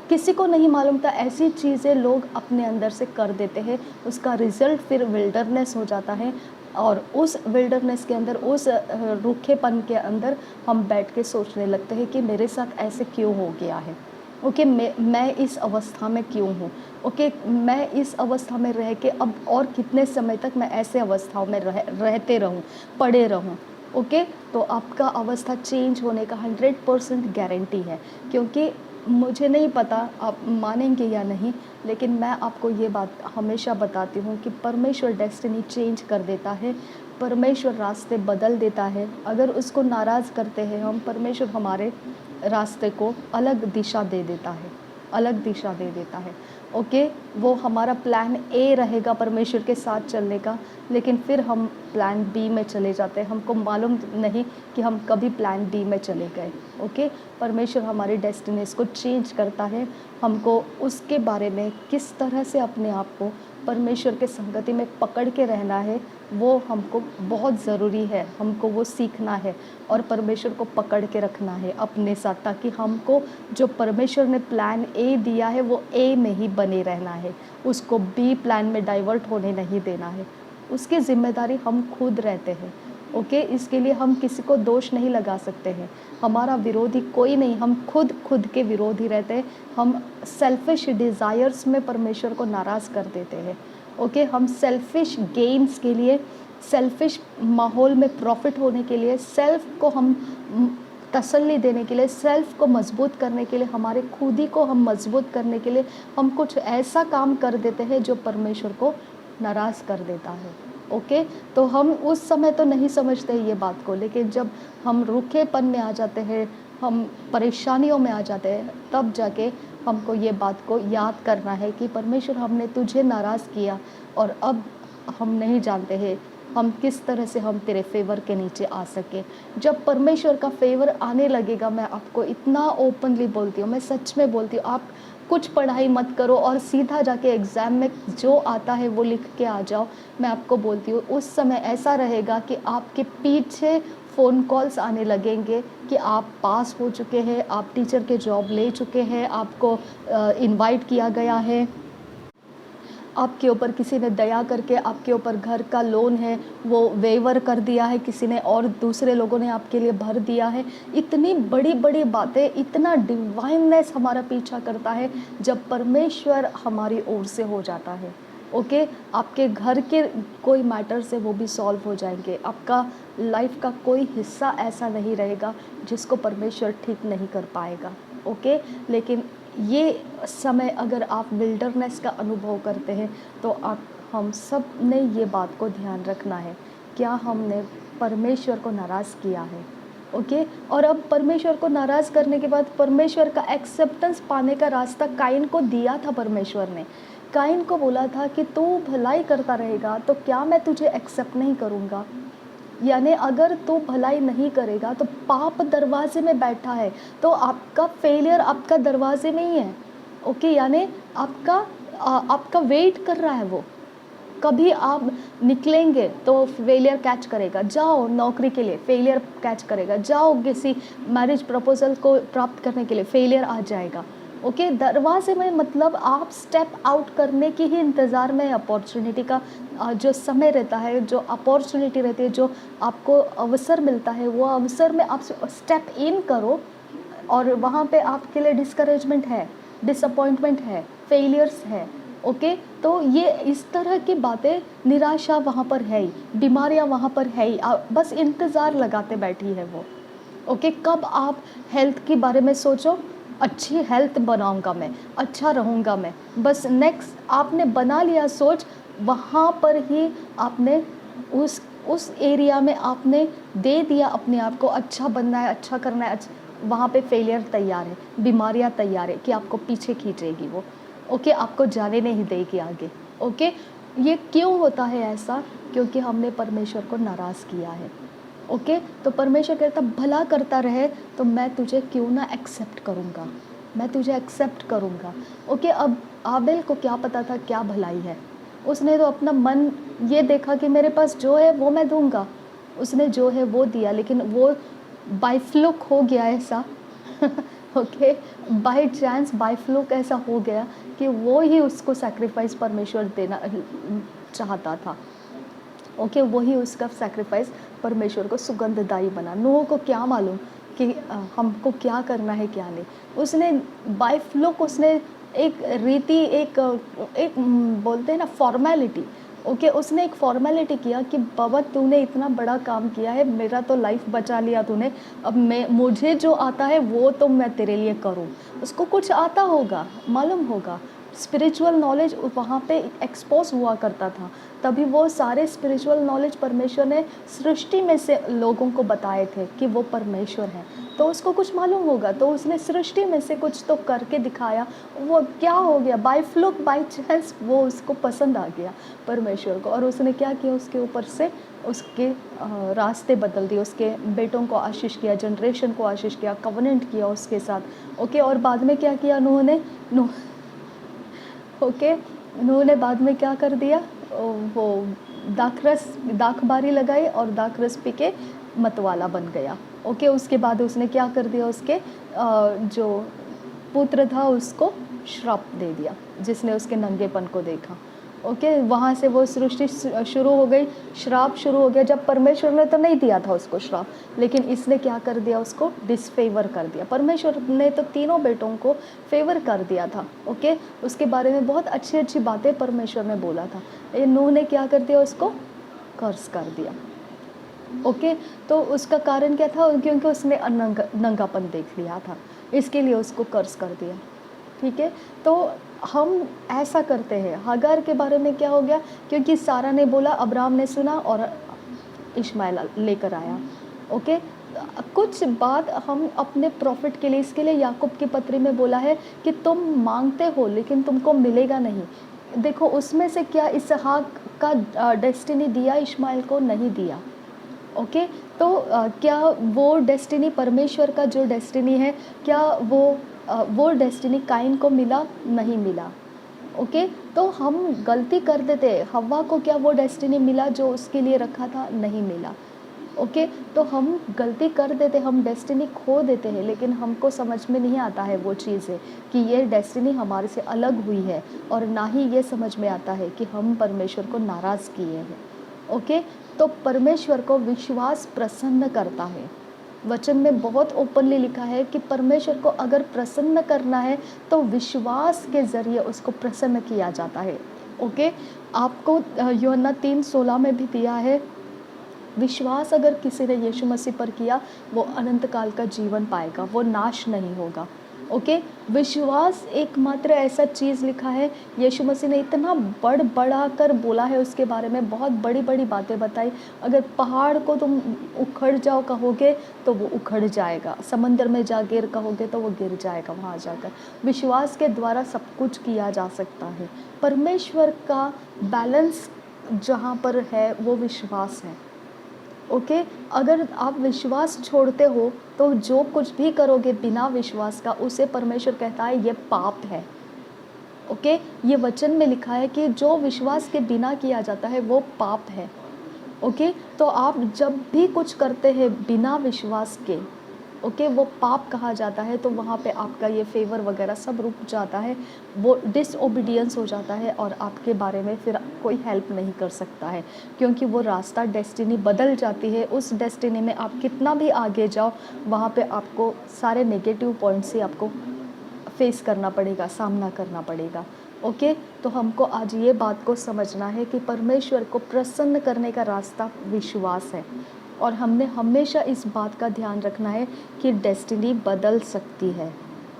किसी को नहीं मालूम था। ऐसी चीज़ें लोग अपने अंदर से कर देते हैं, उसका रिज़ल्ट फिर विल्डरनेस हो जाता है, और उस विल्डरनेस के अंदर, उस रूखेपन के अंदर हम बैठ के सोचने लगते हैं कि मेरे साथ ऐसे क्यों हो गया है। ओके, मैं इस अवस्था में क्यों हूँ? ओके, मैं इस अवस्था में रह के अब और कितने समय तक मैं ऐसे अवस्थाओं में रहते रहूँ, पड़े रहूँ? ओके, तो आपका अवस्था चेंज होने का 100% गारंटी है। क्योंकि मुझे नहीं पता आप मानेंगे या नहीं, लेकिन मैं आपको ये बात हमेशा बताती हूँ कि परमेश्वर डेस्टिनी चेंज कर देता है, परमेश्वर रास्ते बदल देता है। अगर उसको नाराज़ करते हैं हम, परमेश्वर हमारे रास्ते को अलग दिशा दे देता है, अलग दिशा दे देता है। ओके, वो हमारा प्लान ए रहेगा परमेश्वर के साथ चलने का, लेकिन फिर हम प्लान बी में चले जाते हैं। हमको मालूम नहीं कि हम कभी प्लान बी में चले गए। ओके, परमेश्वर हमारी डेस्टिनीज़ को चेंज करता है। हमको उसके बारे में किस तरह से अपने आप को परमेश्वर के संगति में पकड़ के रहना है, वो हमको बहुत ज़रूरी है। हमको वो सीखना है और परमेश्वर को पकड़ के रखना है अपने साथ, ताकि हमको जो परमेश्वर ने प्लान ए दिया है वो ए में ही बने रहना है, उसको बी प्लान में डाइवर्ट होने नहीं देना है। उसकी ज़िम्मेदारी हम खुद रहते हैं। ओके, इसके लिए हम किसी को दोष नहीं लगा सकते हैं। हमारा विरोधी कोई नहीं, हम खुद के विरोधी रहते हैं। हम सेल्फिश डिज़ायर्स में परमेश्वर को नाराज़ कर देते हैं। ओके, हम सेल्फिश गेन्स के लिए, सेल्फिश माहौल में प्रॉफिट होने के लिए, सेल्फ को हम तसल्ली देने के लिए, सेल्फ को मजबूत करने के लिए, हमारे खुद ही को हम मजबूत करने के लिए हम कुछ ऐसा काम कर देते हैं जो परमेश्वर को नाराज़ कर देता है। ओके, तो हम उस समय तो नहीं समझते ये बात को, लेकिन जब हम रूखेपन में आ जाते हैं, हम परेशानियों में आ जाते हैं, तब जाके हमको ये बात को याद करना है कि परमेश्वर हमने तुझे नाराज़ किया, और अब हम नहीं जानते हैं हम किस तरह से हम तेरे फेवर के नीचे आ सके। जब परमेश्वर का फेवर आने लगेगा, मैं आपको इतना ओपनली बोलती हूँ, मैं सच में बोलती हूँ, आप कुछ पढ़ाई मत करो और सीधा जाके एग्ज़ाम में जो आता है वो लिख के आ जाओ। मैं आपको बोलती हूँ उस समय ऐसा रहेगा कि आपके पीछे फ़ोन कॉल्स आने लगेंगे कि आप पास हो चुके हैं, आप टीचर के जॉब ले चुके हैं, आपको इनवाइट किया गया है, आपके ऊपर किसी ने दया करके आपके ऊपर घर का लोन है वो वेवर कर दिया है किसी ने, और दूसरे लोगों ने आपके लिए भर दिया है। इतनी बड़ी-बड़ी बातें, इतना डिवाइननेस हमारा पीछा करता है जब परमेश्वर हमारी ओर से हो जाता है। ओके, आपके घर के कोई मैटर्स है वो भी सॉल्व हो जाएंगे। आपका लाइफ का कोई हिस्सा ऐसा नहीं रहेगा जिसको परमेश्वर ठीक नहीं कर पाएगा। ओके, लेकिन ये समय अगर आप विल्डरनेस का अनुभव करते हैं तो आप, हम सब ने ये बात को ध्यान रखना है, क्या हमने परमेश्वर को नाराज़ किया है? ओके, और अब परमेश्वर को नाराज़ करने के बाद परमेश्वर का एक्सेप्टेंस पाने का रास्ता काइन को दिया था परमेश्वर ने। काइन को बोला था कि तू भलाई करता रहेगा तो क्या मैं तुझे एक्सेप्ट नहीं करूँगा? यानी अगर तू भलाई नहीं करेगा तो पाप दरवाजे में बैठा है, तो आपका फेलियर आपका दरवाजे में ही है। ओके, यानी आपका वेट कर रहा है वो। कभी आप निकलेंगे तो फेलियर कैच करेगा, जाओ नौकरी के लिए फेलियर कैच करेगा, जाओ किसी मैरिज प्रपोजल को प्राप्त करने के लिए फेलियर आ जाएगा। ओके, दरवाजे में मतलब आप स्टेप आउट करने की ही इंतज़ार में, अपॉर्चुनिटी का जो समय रहता है, जो अपॉर्चुनिटी रहती है, जो आपको अवसर मिलता है, वो अवसर में आप स्टेप इन करो। और वहाँ पे आपके लिए डिस्करेजमेंट है, डिसअपॉइंटमेंट है, फेलियर्स है। ओके, तो ये इस तरह की बातें, निराशा वहाँ पर है ही, बीमारियाँ वहाँ पर है ही, बस इंतज़ार लगाते बैठी है वो। ओके, कब आप हेल्थ के बारे में सोचो, अच्छी हेल्थ बनाऊंगा मैं, अच्छा रहूँगा मैं, बस नेक्स्ट आपने बना लिया सोच, वहाँ पर ही आपने उस एरिया में आपने दे दिया अपने आप को, अच्छा बनना है, अच्छा करना है, वहाँ पे फेलियर तैयार है, बीमारियाँ तैयार है कि आपको पीछे खींचेगी वो। ओके, आपको जाने नहीं देगी आगे। ओके, ये क्यों होता है ऐसा? क्योंकि हमने परमेश्वर को नाराज़ किया है। ओके, तो परमेश्वर कहता भला करता रहे तो मैं तुझे क्यों ना एक्सेप्ट करूँगा, मैं तुझे एक्सेप्ट करूँगा। ओके, अब आबेल को क्या पता था क्या भलाई है? उसने तो अपना मन ये देखा कि मेरे पास जो है वो मैं दूँगा। उसने जो है वो दिया, लेकिन वो बाय फ्लूक हो गया ऐसा okay, by chance by fluke ऐसा हो गया कि वो ही उसको सैक्रिफाइस परमेश्वर देना चाहता था। ओके, वही उसका सैक्रिफाइस परमेश्वर को सुगंधदायी बना। नूह को क्या मालूम कि हमको क्या करना है क्या नहीं। उसने बाय फ्लूक उसने एक रीति, बोलते हैं ना फॉर्मेलिटी। ओके, उसने एक फॉर्मेलिटी किया कि बाबा तूने इतना बड़ा काम किया है, मेरा तो लाइफ बचा लिया तूने, अब मुझे जो आता है वो तो मैं तेरे लिए करूं। उसको कुछ आता होगा, मालूम होगा, स्पिरिचुअल नॉलेज वहाँ पे एक्सपोज हुआ करता था, तभी वो सारे स्पिरिचुअल नॉलेज परमेश्वर ने सृष्टि में से लोगों को बताए थे कि वो परमेश्वर है। तो उसको कुछ मालूम होगा, तो उसने सृष्टि में से कुछ तो करके दिखाया। वो क्या हो गया, बाय फ्लूक बाय चांस वो उसको पसंद आ गया परमेश्वर को, और उसने क्या किया, उसके ऊपर से उसके रास्ते बदल दिए, उसके बेटों को आशीष किया, जनरेशन को आशीष किया, कवनेंट किया उसके साथ। ओके, और बाद में क्या किया नूह ने, ओके, उन्होंने बाद में क्या कर दिया, वो दाखबारी लगाई और दाखरस पी के मतवाला बन गया। ओके, उसके बाद उसने क्या कर दिया, उसके जो पुत्र था उसको श्राप दे दिया, जिसने उसके नंगेपन को देखा। ओके, वहाँ से वो सृष्टि शुरू हो गई, श्राप शुरू हो गया। जब परमेश्वर ने तो नहीं दिया था उसको श्राप, लेकिन इसने क्या कर दिया, उसको डिसफेवर कर दिया। परमेश्वर ने तो तीनों बेटों को फेवर कर दिया था। ओके, उसके बारे में बहुत अच्छी अच्छी बातें परमेश्वर ने बोला था। ये नूह ने क्या कर दिया, उसको कर्स कर दिया। ओके, तो उसका कारण क्या था, क्योंकि उसने नंगापन देख लिया था, इसके लिए उसको कर्स कर दिया। ठीक है, तो हम ऐसा करते हैं। हगार के बारे में क्या हो गया, क्योंकि सारा ने बोला, अब्राहम ने सुना और इश्माइल लेकर आया। ओके, कुछ बात हम अपने प्रॉफिट के लिए, इसके लिए याकूब की पत्री में बोला है कि तुम मांगते हो लेकिन तुमको मिलेगा नहीं। देखो उसमें से क्या इसहाक का डेस्टिनी दिया, इश्माइल को नहीं दिया। ओके, तो क्या वो डेस्टिनी परमेश्वर का जो डेस्टिनी है, क्या वो डेस्टिनी काइन को मिला, नहीं मिला। ओके, तो हम गलती कर देते हैं। हव्वा को क्या वो डेस्टिनी मिला जो उसके लिए रखा था, नहीं मिला। ओके, तो हम गलती कर देते, हम डेस्टिनी खो देते हैं, लेकिन हमको समझ में नहीं आता है वो चीज़ें कि ये डेस्टिनी हमारे से अलग हुई है, और ना ही ये समझ में आता है कि हम परमेश्वर को नाराज़ किए हैं। ओके, तो परमेश्वर को विश्वास प्रसन्न करता है। वचन में बहुत ओपनली लिखा है कि परमेश्वर को अगर प्रसन्न करना है तो विश्वास के ज़रिए उसको प्रसन्न किया जाता है। ओके, आपको यूहन्ना 3:16 में भी दिया है, विश्वास अगर किसी ने यीशु मसीह पर किया वो अनंत काल का जीवन पाएगा, वो नाश नहीं होगा। ओके, विश्वास एकमात्र ऐसा चीज़ लिखा है, यीशु मसीह ने इतना बढ़ा कर बोला है उसके बारे में, बहुत बड़ी बड़ी बातें बताई। अगर पहाड़ को तुम उखड़ जाओ कहोगे तो वो उखड़ जाएगा, समंदर में जा गिर कहोगे तो वो गिर जाएगा वहाँ जाकर। विश्वास के द्वारा सब कुछ किया जा सकता है। परमेश्वर का बैलेंस जहाँ पर है वो विश्वास है। ओके, अगर आप विश्वास छोड़ते हो तो जो कुछ भी करोगे बिना विश्वास का, उसे परमेश्वर कहता है ये पाप है। ओके, ये वचन में लिखा है कि जो विश्वास के बिना किया जाता है वो पाप है। ओके, तो आप जब भी कुछ करते हैं बिना विश्वास के, ओके, वो पाप कहा जाता है। तो वहाँ पे आपका ये फेवर वगैरह सब रुक जाता है, वो डिसओबीडियंस हो जाता है और आपके बारे में फिर कोई हेल्प नहीं कर सकता है, क्योंकि वो रास्ता, डेस्टिनी बदल जाती है। उस डेस्टिनी में आप कितना भी आगे जाओ, वहाँ पे आपको सारे नेगेटिव पॉइंट से आपको फेस करना पड़ेगा, सामना करना पड़ेगा। ओके, तो हमको आज ये बात को समझना है कि परमेश्वर को प्रसन्न करने का रास्ता विश्वास है, और हमने हमेशा इस बात का ध्यान रखना है कि डेस्टिनी बदल सकती है।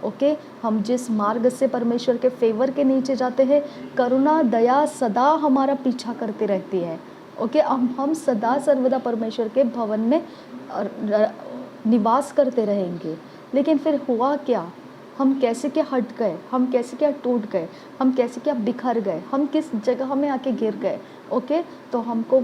ओके, हम जिस मार्ग से परमेश्वर के फेवर के नीचे जाते हैं, करुणा दया सदा हमारा पीछा करती रहती है। ओके, हम सदा सर्वदा परमेश्वर के भवन में निवास करते रहेंगे। लेकिन फिर हुआ क्या, हम कैसे क्या हट गए, हम कैसे क्या टूट गए, हम कैसे क्या बिखर गए, हम किस जगह में आके गिर गए। ओके, तो हमको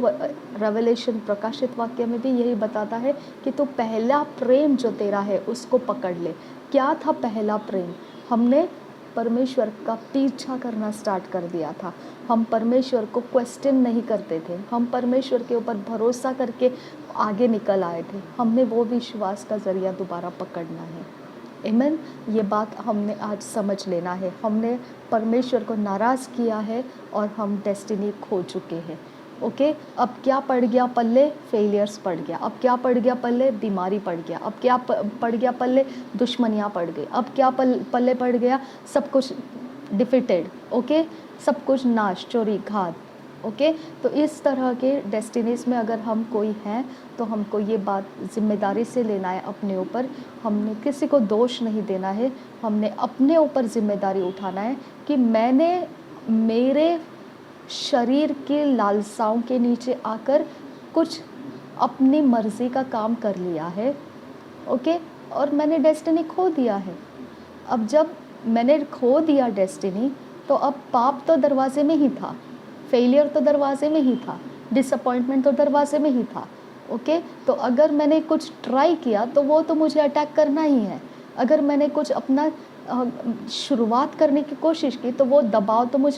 रेवलेशन, प्रकाशित वाक्य में भी यही बताता है कि तू पहला प्रेम जो तेरा है उसको पकड़ ले। क्या था पहला प्रेम? हमने परमेश्वर का पीछा करना स्टार्ट कर दिया था। हम परमेश्वर को क्वेश्चन नहीं करते थे, हम परमेश्वर के ऊपर भरोसा करके आगे निकल आए थे। हमने वो विश्वास का ज़रिया दोबारा पकड़ना है। आमीन, ये बात हमने आज समझ लेना है। हमने परमेश्वर को नाराज़ किया है और हम डेस्टिनी खो चुके हैं। ओके, अब क्या पड़ गया पल्ले? फेलियर्स पड़ गया। अब क्या पड़ गया पल्ले? बीमारी पड़ गया। अब क्या पड़ गया पल्ले? दुश्मनियाँ पड़ गई। अब क्या पल्ले पड़ गया? सब कुछ डिफिटेड। ओके, सब कुछ नाश, चोरी, घात। ओके, तो इस तरह के डेस्टिनीज़ में अगर हम कोई हैं तो हमको ये बात ज़िम्मेदारी से लेना है अपने ऊपर। हमने किसी को दोष नहीं देना है, हमने अपने ऊपर ज़िम्मेदारी उठाना है कि मैंने मेरे शरीर के लालसाओं के नीचे आकर कुछ अपनी मर्ज़ी का काम कर लिया है। ओके, और मैंने डेस्टिनी खो दिया है। अब जब मैंने खो दिया डेस्टिनी, तो अब पाप तो दरवाजे में ही था, फेलियर तो दरवाजे में ही था, डिसअपॉइंटमेंट तो दरवाजे में ही था। ओके, तो अगर मैंने कुछ ट्राई किया तो वो तो मुझे अटैक करना ही है। अगर मैंने कुछ अपना शुरुआत करने की कोशिश की तो वो दबाव तो मुझ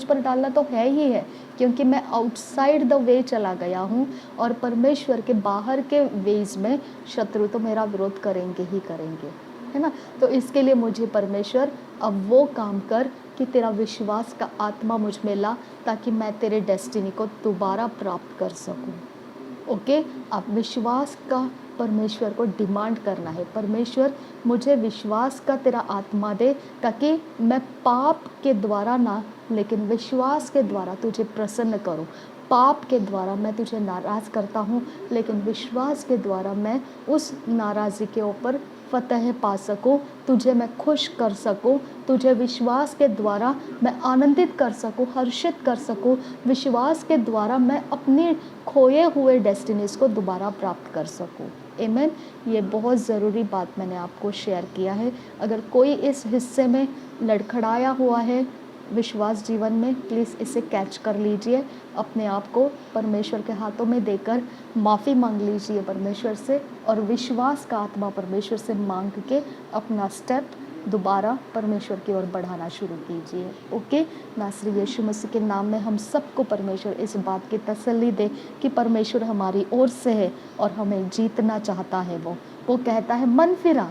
पर डालना तो है ही है, क्योंकि मैं आउटसाइड द वे चला गया हूँ, और परमेश्वर के बाहर के वेज में शत्रु तो मेरा विरोध करेंगे ही करेंगे, है ना। तो इसके लिए मुझे परमेश्वर अब वो काम कर कि तेरा विश्वास का आत्मा मुझ में ला, ताकि मैं तेरे डेस्टिनी को दोबारा प्राप्त कर सकूं। ओके, अब विश्वास का परमेश्वर को डिमांड करना है, परमेश्वर मुझे विश्वास का तेरा आत्मा दे, ताकि मैं पाप के द्वारा ना, लेकिन विश्वास के द्वारा तुझे प्रसन्न करूं। पाप के द्वारा मैं तुझे नाराज़ करता हूं, लेकिन विश्वास के द्वारा मैं उस नाराज़ी के ऊपर फतह पा सकूं, तुझे मैं खुश कर सकूं, तुझे विश्वास के द्वारा मैं आनंदित कर सकूं, हर्षित कर सकूं। विश्वास के द्वारा मैं अपने खोए हुए डेस्टिनीज़ को दोबारा प्राप्त कर सकूं। आमीन, ये बहुत ज़रूरी बात मैंने आपको शेयर किया है। अगर कोई इस हिस्से में लड़खड़ाया हुआ है विश्वास जीवन में, प्लीज़ इसे कैच कर लीजिए, अपने आप को परमेश्वर के हाथों में देकर माफ़ी मांग लीजिए परमेश्वर से, और विश्वास का आत्मा परमेश्वर से मांग के अपना स्टेप दोबारा परमेश्वर की ओर बढ़ाना शुरू कीजिए। ओके, नासरी यीशु मसीह के नाम में हम सबको परमेश्वर इस बात की तसल्ली दे कि परमेश्वर हमारी ओर से है और हमें जीतना चाहता है। वो कहता है मन फिरा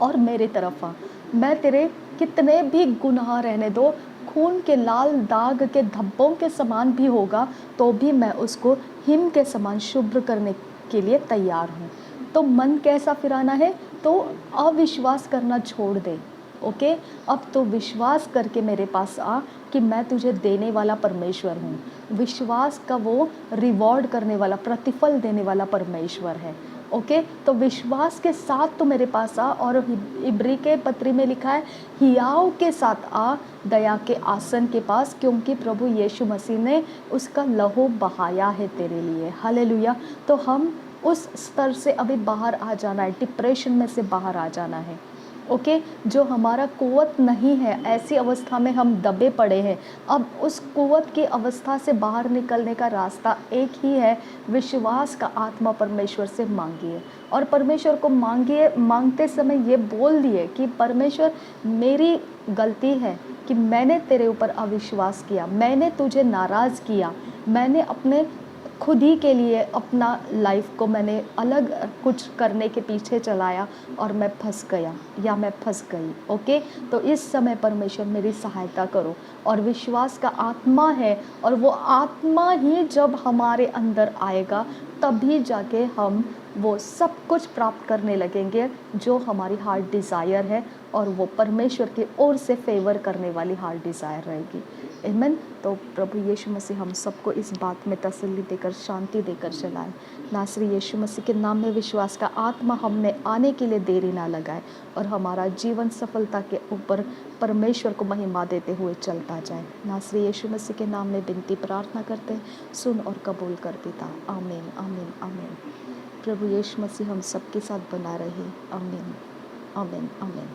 और मेरे तरफ आ, मैं तेरे कितने भी गुनाह रहने दो, खून के लाल दाग के धब्बों के समान भी होगा तो भी मैं उसको हिम के समान शुभ्र करने के लिए तैयार हूँ। तो मन कैसा फिराना है? तो अविश्वास करना छोड़ दे। ओके, अब तो विश्वास करके मेरे पास आ कि मैं तुझे देने वाला परमेश्वर हूँ। विश्वास का वो रिवॉर्ड करने वाला, प्रतिफल देने वाला परमेश्वर है। ओके, तो विश्वास के साथ तो मेरे पास आ, और इब्री के पत्री में लिखा है हियाव के साथ आ दया के आसन के पास, क्योंकि प्रभु यीशु मसीह ने उसका लहू बहाया है तेरे लिए। हालेलुया। तो हम उस स्तर से अभी बाहर आ जाना है, डिप्रेशन में से बाहर आ जाना है। ओके, जो हमारा कुव्वत नहीं है, ऐसी अवस्था में हम दबे पड़े हैं। अब उस कुव्वत की अवस्था से बाहर निकलने का रास्ता एक ही है, विश्वास का आत्मा परमेश्वर से मांगिए। और परमेश्वर को मांगिए, मांगते समय ये बोल दिए कि परमेश्वर, मेरी गलती है कि मैंने तेरे ऊपर अविश्वास किया, मैंने तुझे नाराज़ किया, मैंने अपने खुद ही के लिए अपना लाइफ को मैंने अलग कुछ करने के पीछे चलाया और मैं फंस गया या मैं फंस गई। ओके, तो इस समय परमेश्वर मेरी सहायता करो। और विश्वास का आत्मा है, और वो आत्मा ही जब हमारे अंदर आएगा तभी जाके हम वो सब कुछ प्राप्त करने लगेंगे जो हमारी हार्ट डिज़ायर है, और वो परमेश्वर की ओर से फेवर करने वाली हार्ट डिज़ायर रहेगी। आमीन। तो प्रभु यीशु मसीह हम सबको इस बात में तसल्ली देकर, शांति देकर चलाए। नासरी यीशु मसीह के नाम में विश्वास का आत्मा हम में आने के लिए देरी ना लगाए, और हमारा जीवन सफलता के ऊपर परमेश्वर को महिमा देते हुए चलता जाए। नासरी यीशु मसीह के नाम में विनती प्रार्थना करते हैं, सुन और कबूल कर पिता। आमीन, आमीन, आमीन। प्रभु यीशु मसीह हम सबके साथ बना रहे। आमीन, आमीन, आमीन।